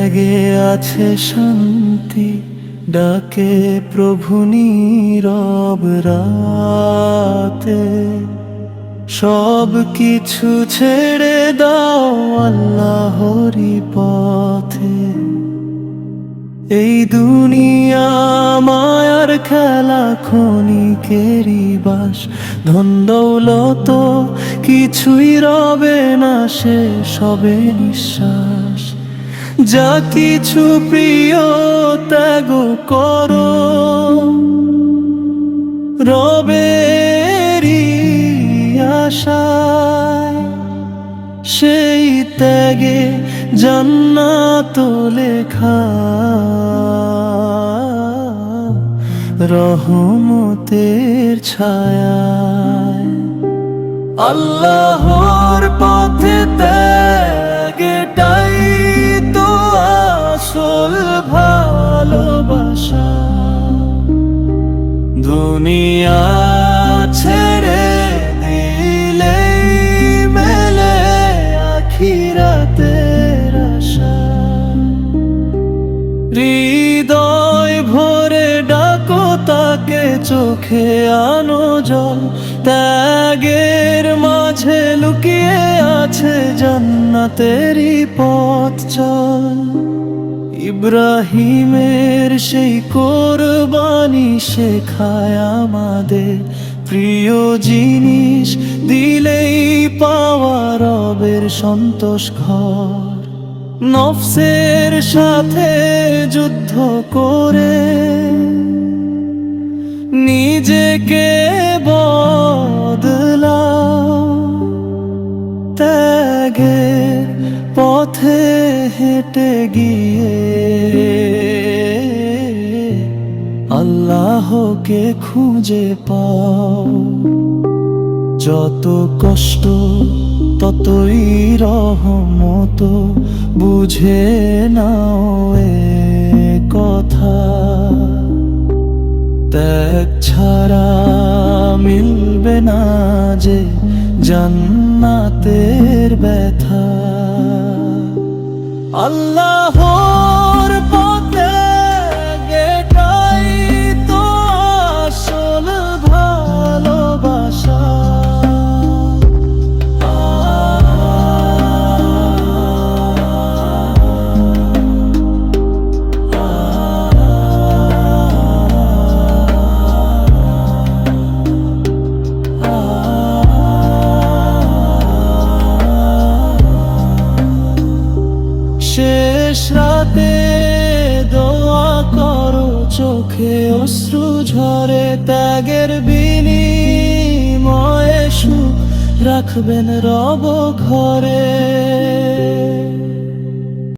ত্যাগে আছে শান্তি, ডাকে প্রভু নীরব রাতে। সব কিছু ছেড়ে দাও আল্লাহরি পথে। এই দুনিয়া মায়ার খেলা, ক্ষণিকেরই বাস। ধন দৌলত কিছুই রবে না, শেষ হবে নিঃশ্বাস। যা কিছু প্রিয় ত্যাগ করো রবেরই আশায়। সেই ত্যাগে জান্নাত লেখা, রহমতের ছায়ায়। আল্লাহর পথে ত্যাগটাই তো আসল ভালোবাসা। দুনিয়া ছেড়ে দিলেই মেলে আখিরাতের আশা। হৃদয় ভরে ডাকো তাকে, চোখে আনো জল। ত্যাগের মাঝে লুকিয়ে আছে জান্নাতেরই পথ চল। ইব্রাহিমের সেই কোরবানি শেখায় আমাদের, প্রিয় জিনিস দিলেই পাওয়া রবের সন্তোষ ঘর। নফসের সাথে যুদ্ধ করে নিজেকে বদলাও। ত্যাগের পথে হেঁটে গিয়ে আল্লাহকে খুঁজে পাও। যত কষ্ট ততই রহমত, বুঝে নাও এ কথা। ত্যাগ ছাড়া মিলবে না যে জান্নাতের ব্যথা। আল্লাহর পথে এটাই তো আসল ভালোবাসা। শেষ রাতে দোয়া করো, চোখে অশ্রু ঝরে। ত্যাগের বিনিময়ে সুখ রাখবেন রব ঘরে।